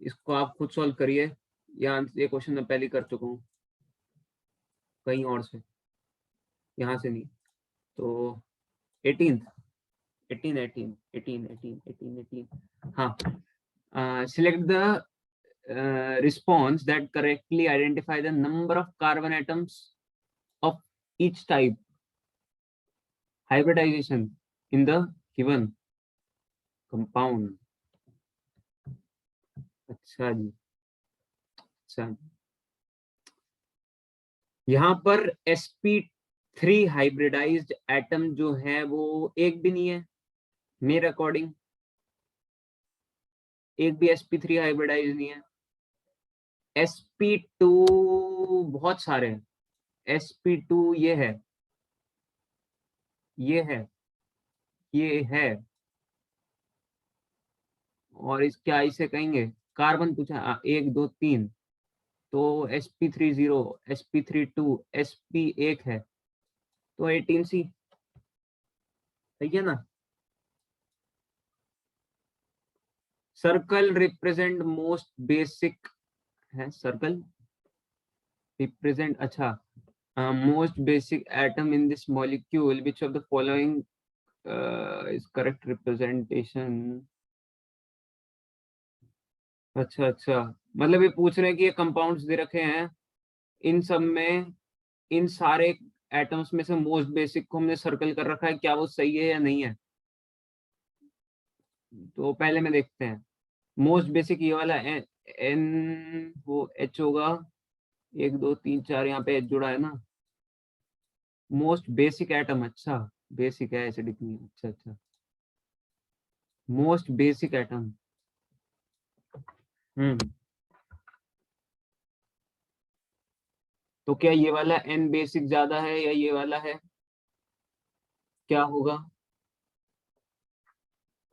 इसको आप खुद सॉल्व करिए। ये क्वेश्चन मैं पहले कर चुका हूँ कहीं और से, यहाँ से नहीं। तो 18, 18, 18, 18, 18, 18, 18, हाँ। Select the response that correctly identify the number of carbon atoms of each type hybridization in the given compound। अच्छा जी, अच्छा। यहाँ पर sp3 हाइब्रिडाइज्ड एटम जो है वो एक भी नहीं है मेरे अकॉर्डिंग, एक भी sp3 हाइब्रिडाइज नहीं है। sp2 बहुत सारे हैं, sp2 ये है, ये है, ये है, और इस क्या इसे कहेंगे, कार्बन पूछा, 1 2 3, तो sp30, sp32, sp1 है, तो 18C सही है ना। सर्कल रिप्रेजेंट मोस्ट बेसिक है, सर्कल रिप्रेजेंट, अच्छा, most basic atom in this molecule which of the following is correct representation. अच्छा अच्छा, मतलब ये पूछ रहे हैं कि ये कंपाउंड्स दे रखे हैं, इन सब में, इन सारे एटम्स में से मोस्ट बेसिक को हमने सर्कल कर रखा है, क्या वो सही है या नहीं है। तो पहले में देखते हैं, मोस्ट बेसिक ये वाला एन, वो एच होगा, 1 2 3 4, यहाँ पे एच जुड़ा है ना। मोस्ट बेसिक एटम, अच्छा, बेसिक है, एसिडिक नहीं है, अच्छा अच्छा, मोस्ट बेसिक एटम। हम्म, तो क्या ये वाला एन बेसिक ज्यादा है या ये वाला है, क्या होगा।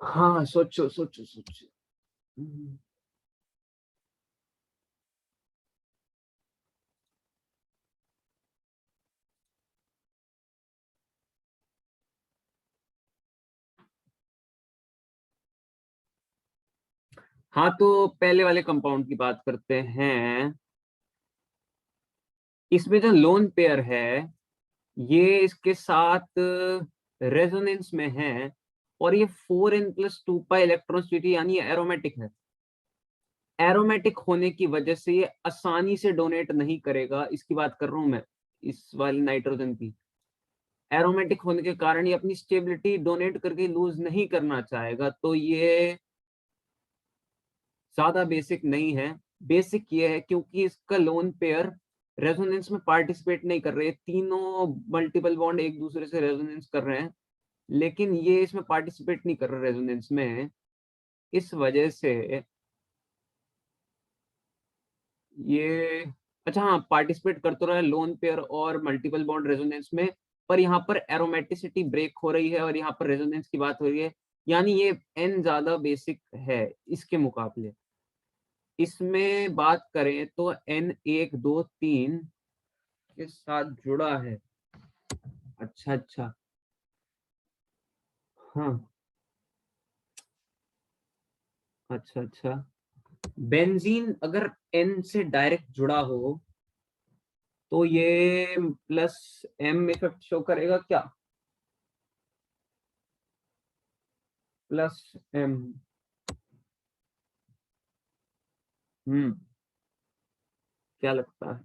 हाँ, सोचो सोचो सोचो। हम्म, हाँ, तो पहले वाले कंपाउंड की बात करते हैं। इसमें जो लोन पेयर है ये इसके साथ रेजोनेंस में है और ये 4n+2 इलेक्ट्रॉनिसिटी यानी एरोमेटिक है। एरोमेटिक होने की वजह से ये आसानी से डोनेट नहीं करेगा, इसकी बात कर रहा हूं मैं, इस वाली नाइट्रोजन की। एरोमेटिक होने के कारण ये अपनी स्टेबिलिटी डोनेट करके लूज नहीं करना चाहेगा, तो ये ज्यादा बेसिक नहीं है। बेसिक ये है क्योंकि इसका लोन पेयर रेजोनेंस में पार्टिसिपेट नहीं कर रहे, तीनों मल्टीपल बॉन्ड एक दूसरे से रेजोनेंस कर रहे हैं, लेकिन ये इसमें पार्टिसिपेट नहीं कर रहा रेजोनेंस में। इस वजह से ये, अच्छा हाँ, पार्टिसिपेट कर तो रहा है लोन पेयर और मल्टीपल बॉन्ड रेजोनेंस में, पर यहाँ पर एरोमेटिसिटी ब्रेक हो रही है और यहाँ पर रेजोनेंस की बात हो रही है, यानी ये एन ज्यादा बेसिक है इसके मुकाबले। इसमें बात करें तो एन 1 2 3 के साथ जुड़ा है। अच्छा अच्छा, हाँ, अच्छा अच्छा। बेंजीन अगर एन से डायरेक्ट जुड़ा हो तो ये प्लस एम इफेक्ट शो करेगा क्या? Plus M. हम्म, क्या लगता है?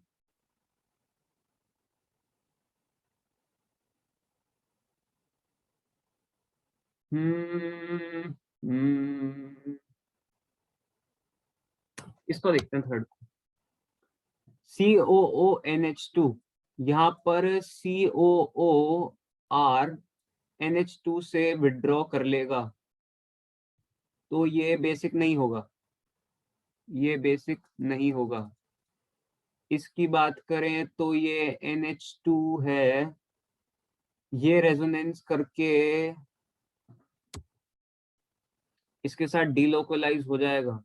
हम्म हम्म, इसको देखते हैं थर्ड। COONH2, यहाँ पर COO NH2 से विड्रॉ कर लेगा, तो ये बेसिक नहीं होगा, ये बेसिक नहीं होगा। इसकी बात करें तो ये NH2 है, ये रेजोनेंस करके इसके साथ डीलोकलाइज हो जाएगा,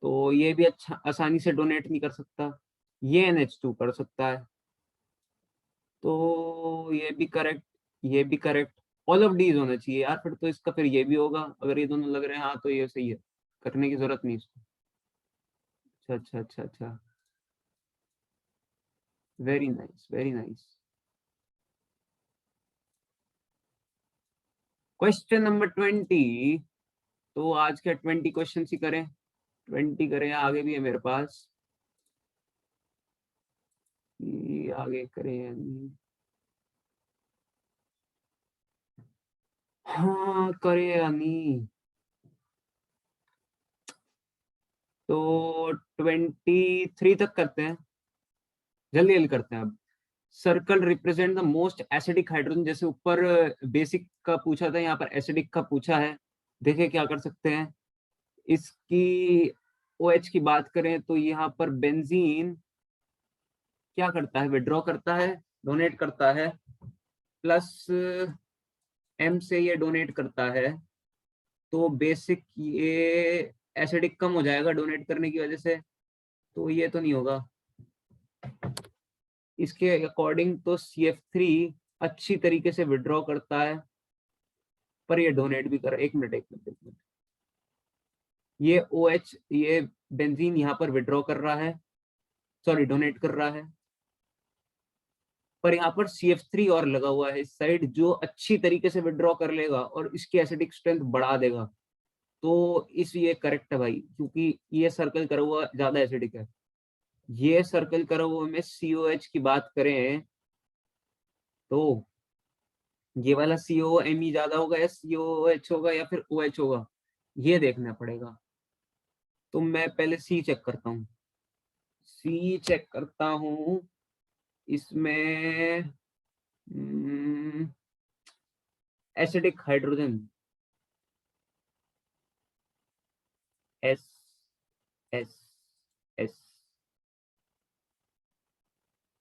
तो ये भी अच्छा आसानी से डोनेट नहीं कर सकता। ये NH2 कर सकता है, तो ये भी करेक्ट, ये भी करेक्ट। ऑल ऑफ डीज होना चाहिए यार, फिर तो इसका फिर ये भी होगा, अगर ये दोनों लग रहे हैं, हाँ तो ये सही है, करने की जरूरत नहीं इसको। अच्छा अच्छा अच्छा अच्छा, very nice very nice. Question number 20। तो आज के 20 क्वेश्चन ही करें, 20 करें, आगे भी है मेरे पास, ये आगे करें या नहीं? हाँ, करे या नहीं? तो 23 तक करते हैं, जल्दी जल्दी करते हैं अब। Circle represent the most acidic hydrogen, जैसे ऊपर बेसिक का पूछा था, यहाँ पर एसिडिक का पूछा है। देखिए क्या कर सकते हैं। इसकी OH की बात करें तो यहाँ पर बेंजीन क्या करता है, विड्रॉ करता है, डोनेट करता है, प्लस एम से ये डोनेट करता है, तो बेसिक ये एसिडिक कम हो जाएगा डोनेट करने की वजह से, तो ये तो नहीं होगा। इसके अकॉर्डिंग तो CF3 अच्छी तरीके से विड्रॉ करता है, पर ये डोनेट भी कर, एक मिनट एक मिनट एक मिनट, ये OH, ये बेंजीन यहाँ पर विड्रॉ कर रहा है, सॉरी डोनेट कर रहा है, पर यहाँ पर CF3 और लगा हुआ है इस साइड, जो अच्छी तरीके से विड्रॉ कर लेगा और इसकी एसिडिक स्ट्रेंथ बढ़ा देगा, तो इस ये करेक्ट है भाई, क्योंकि ये सर्कल करा हुआ ज्यादा एसिडिक है। ये सर्कल करा हुआ में COH की बात करें तो ये वाला COMe ज्यादा होगा या COH होगा या फिर OH होगा, ये देखना पड़ेगा। तो मैं पहले C चेक करता हूँ, C चेक करता हूँ। इसमें acidic hydrogen, S S S,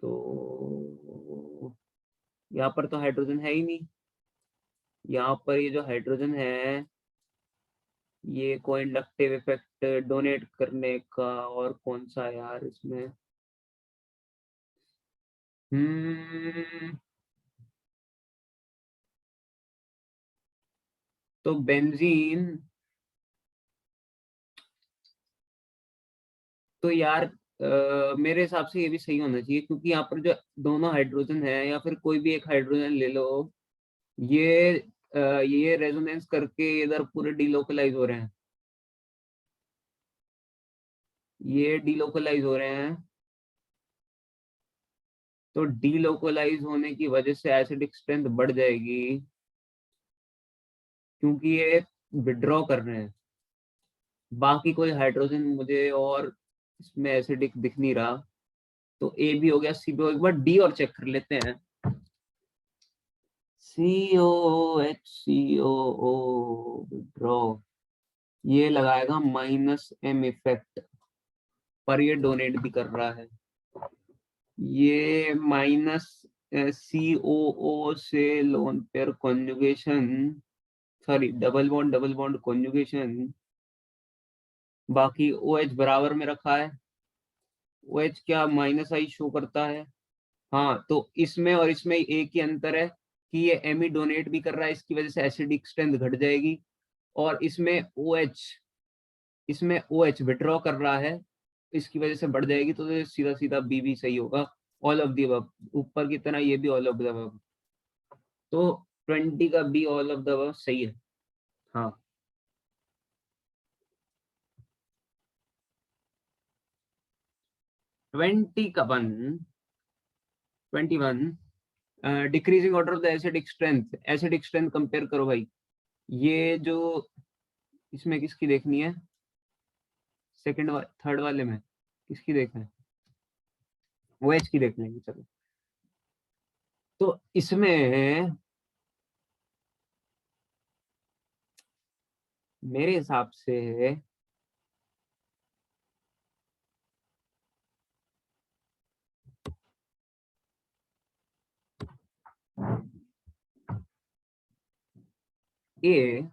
तो यहाँ पर तो हाइड्रोजन है ही नहीं, यहाँ पर ये जो हाइड्रोजन है ये को इंडक्टिव इफेक्ट डोनेट करने का, और कौन सा है यार इसमें? हम्म तो बेंजीन तो यार मेरे हिसाब से ये भी सही होना चाहिए, क्योंकि यहाँ पर जो दोनों हाइड्रोजन है या फिर कोई भी एक हाइड्रोजन ले लो, ये ये रेजोनेंस करके इधर पूरे डीलोकलाइज हो रहे हैं, ये डीलोकलाइज हो रहे हैं। तो डीलोकलाइज होने की वजह से एसिडिक स्ट्रेंथ बढ़ जाएगी, क्योंकि ये विड्रॉ कर रहे हैं। बाकी कोई हाइड्रोजन मुझे और इसमें एसिडिक दिख नहीं रहा, तो ए भी हो गया, सी भी हो गया। एक बार डी और चेक कर लेते हैं। COH विड्रॉ, ये लगाएगा -m इफेक्ट, पर ये डोनेट भी कर रहा है। ये -COO से lone pair conjugation, sorry double bond conjugation, बाकी OH बराबर में रखा है। OH क्या -I शो करता है? हाँ, तो इसमें और इसमें एक ही अंतर है कि ये Me डोनेट भी कर रहा है, इसकी वजह से एसिडिक स्ट्रेंथ घट जाएगी, और इसमें OH विड्रॉ कर रहा है, इसकी वजह से बढ़ जाएगी। तो सीधा सीधा बी भी सही होगा, ऑल ऑफ दी अबव। ऊपर की तरह ये भी ऑल ऑफ द अबव, तो 20 का be all of the above सही है। हाँ, 20 का 21, decreasing order of the acidic strength compare करो भाई। ये जो इसमें किसकी देखनी है, थर्ड वाले में किसकी देखना है? OH की देख लेंगे, चलो। तो इसमें मेरे हिसाब से ये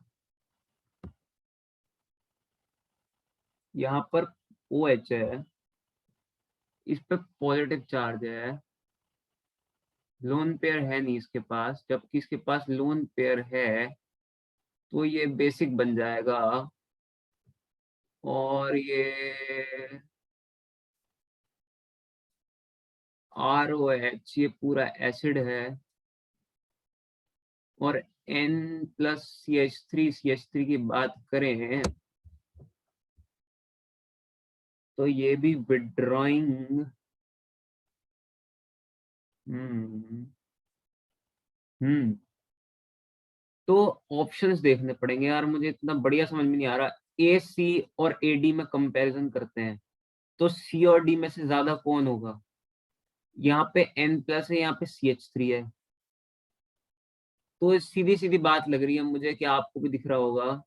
यहाँ पर OH है, इस पे पॉजिटिव चार्ज है, लोन पेयर है नहीं इसके पास, जबकि इसके पास लोन पेयर है, तो ये बेसिक बन जाएगा। और ये ROH ये पूरा एसिड है, और N+CH3 की बात करें तो ये भी विड्रॉइंग। हम्म हम्म तो ऑप्शंस देखने पड़ेंगे यार, मुझे इतना बढ़िया समझ में नहीं आ रहा। AC और AD में कंपैरिजन करते हैं, तो C और D में से ज्यादा कौन होगा? यहाँ पे N+ है, यहाँ पे CH3 है, तो सीधी सीधी बात लग रही है मुझे कि आपको भी दिख रहा होगा,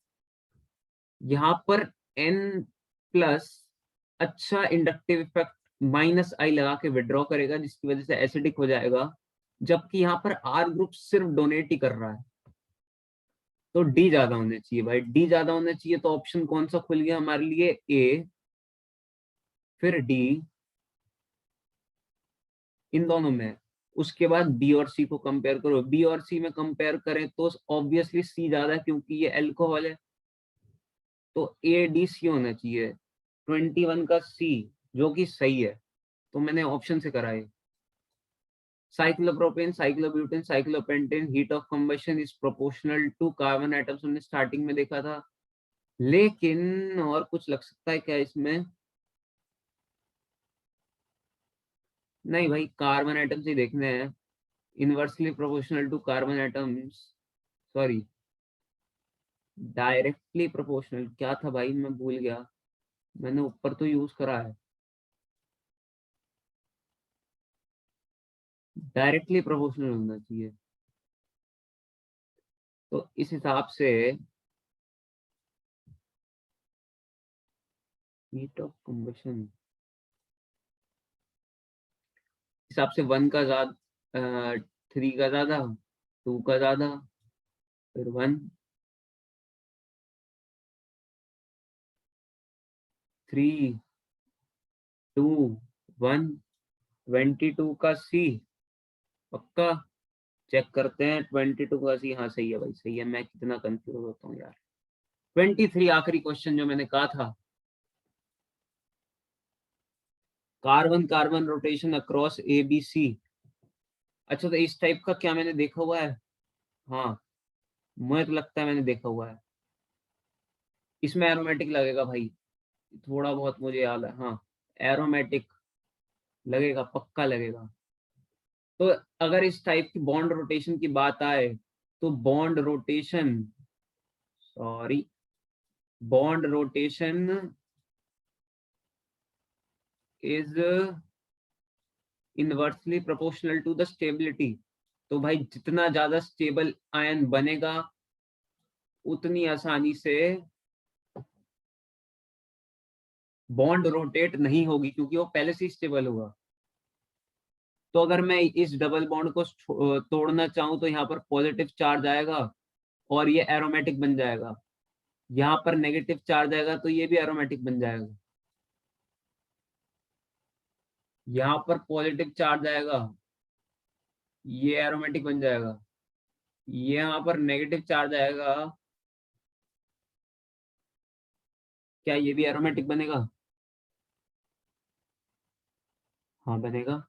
यहाँ पर N+ अच्छा इंडक्टिव इफेक्ट -I लगा के विड्रॉ करेगा, जिसकी वजह से एसिडिक हो जाएगा, जबकि यहाँ पर R ग्रुप सिर्फ डोनेट ही कर रहा है। तो डी ज्यादा होने चाहिए भाई, डी ज्यादा होने चाहिए। तो ऑप्शन कौन सा खुल गया हमारे लिए? ए, फिर डी, इन दोनों में। उसके बाद बी और सी को कंपेयर करो, बी और सी में कंपेयर करें तो ऑब्वियसली सी ज्यादा है, क्योंकि ये अल्कोहल है, तो ADC होना चाहिए। 21 का सी, जो कि सही है, तो मैंने ऑप्शन से करा है। Cyclopropane, cyclobutane, cyclopentane, heat of combustion is proportional to carbon atoms, हमने स्टार्टिंग में देखा था। लेकिन और कुछ लग सकता है क्या इसमें? नहीं भाई, कार्बन एटम्स ही देखने हैं। Inversely proportional to carbon atoms, sorry, directly proportional क्या था भाई, मैं भूल गया, मैंने ऊपर तो यूज करा है। डायरेक्टली प्रोपोर्शनल होना चाहिए, तो इस हिसाब से हीट ऑफ कंबशन हिसाब से 1 का ज्यादा, 3 का ज्यादा, 2 का ज्यादा, फिर 1, 3, 2, 1, 22 का सी, पक्का। चेक करते हैं 22 का सी, हाँ सही है भाई, सही है। मैं कितना कंफ्यूज होता हूँ यार। 23 आखिरी क्वेश्चन जो मैंने कहा था। Carbon carbon rotation across A B C. अच्छा, तो इस टाइप का क्या मैंने देखा हुआ है? हाँ, मुझे तो लगता है मैंने देखा हुआ है। इसमें एरोमेटिक लगेगा भाई, थोड़ा बहुत मुझे याद है। हाँ, एरोमेटिक लगेगा, पक्का लगेगा। तो अगर इस टाइप की बॉन्ड रोटेशन की बात आए, तो bond rotation, sorry, bond rotation is inversely proportional to the stability. तो भाई जितना ज्यादा स्टेबल आयन बनेगा, उतनी आसानी से बॉन्ड रोटेट नहीं होगी, क्योंकि वो पहले से स्टेबल होगा। तो अगर मैं इस डबल बॉन्ड को तोड़ना चाहूं, तो यहाँ पर पॉजिटिव चार्ज आएगा और ये एरोमेटिक बन जाएगा। यहाँ पर नेगेटिव चार्ज आएगा तो ये भी एरोमेटिक बन जाएगा। यहाँ पर पॉजिटिव चार्ज आएगा, ये एरोमेटिक बन जाएगा। ये यहाँ पर नेगेटिव चार्ज आएगा, क्या ये भी एरोमेटिक बनेगा? हाँ बनेगा।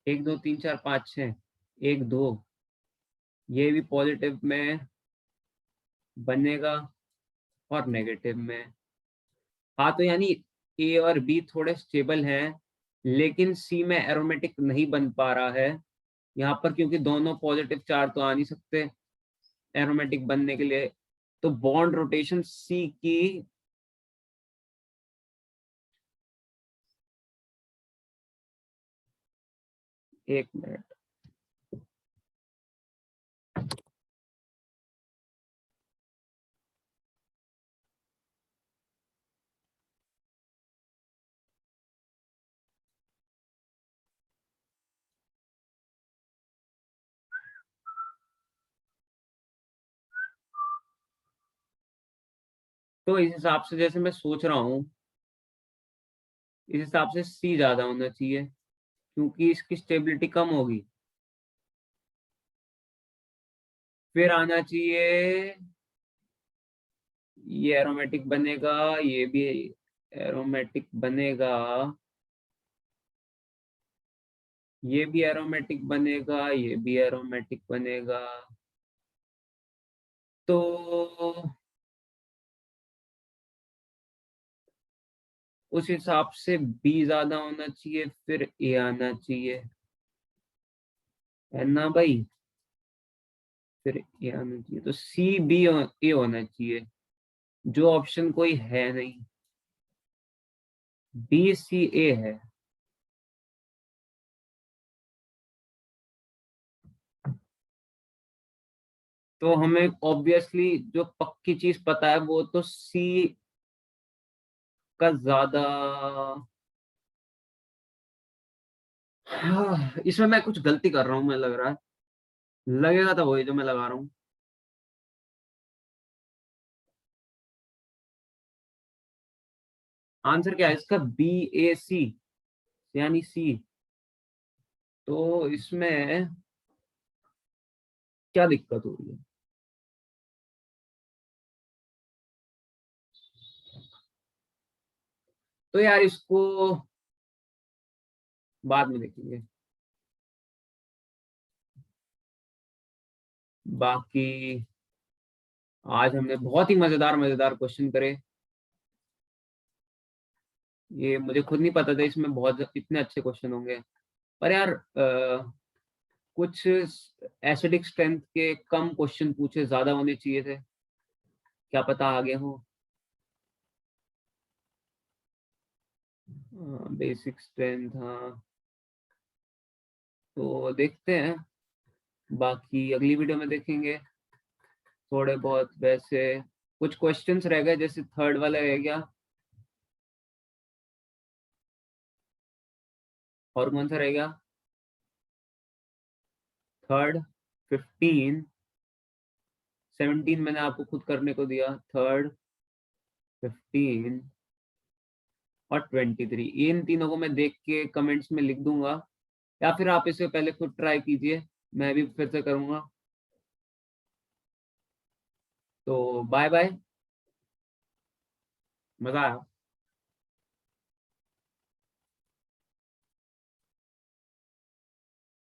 1 2 3 4 5 6, 1 2, ये भी पॉजिटिव में बनेगा और नेगेटिव में। हाँ, तो यानी ए और बी थोड़े स्टेबल हैं, लेकिन सी में एरोमेटिक नहीं बन पा रहा है यहाँ पर, क्योंकि दोनों पॉजिटिव चार्ज तो आ नहीं सकते एरोमेटिक बनने के लिए। तो बॉन्ड रोटेशन सी की, एक मिनट, तो इस हिसाब से जैसे मैं सोच रहा हूँ, इस हिसाब से सी ज्यादा होना चाहिए, क्योंकि इसकी स्टेबिलिटी कम होगी। फिर आना चाहिए, ये एरोमेटिक बनेगा, ये भी एरोमेटिक बनेगा, ये भी एरोमेटिक बनेगा, ये भी एरोमेटिक बनेगा। तो उस हिसाब से बी ज्यादा होना चाहिए, फिर ए आना चाहिए, है ना भाई? फिर ए आना चाहिए, तो सी बी ए होना चाहिए, जो ऑप्शन कोई है नहीं, बी सी ए है। तो हमें ऑब्वियसली जो पक्की चीज पता है, वो तो सी का ज्यादा। इसमें मैं कुछ गलती कर रहा हूँ, मैं लग रहा है, लगेगा तो वही जो मैं लगा रहा हूँ। आंसर क्या है इसका? बी ए सी, यानी सी। तो इसमें क्या दिक्कत हो रही है? तो यार इसको बाद में देखेंगे। बाकी आज हमने बहुत ही मजेदार मजेदार क्वेश्चन करे। ये मुझे खुद नहीं पता था इसमें बहुत इतने अच्छे क्वेश्चन होंगे। पर यार कुछ एसिडिक स्ट्रेंथ के कम क्वेश्चन पूछे, ज्यादा होने चाहिए थे, क्या पता आगे हो। बेसिक स्ट्रेंथ, हाँ। तो देखते हैं, बाकी अगली वीडियो में देखेंगे। थोड़े बहुत वैसे कुछ क्वेश्चंस रह गए, जैसे थर्ड वाला रह गया, और कौन सा रह गया? थर्ड, 15, 17 मैंने आपको खुद करने को दिया, थर्ड, 15 और 23, इन तीनों को मैं देख के कमेंट्स में लिख दूंगा, या फिर आप इसे पहले खुद ट्राई कीजिए, मैं भी फिर से करूंगा। तो बाय बाय, मजा आया।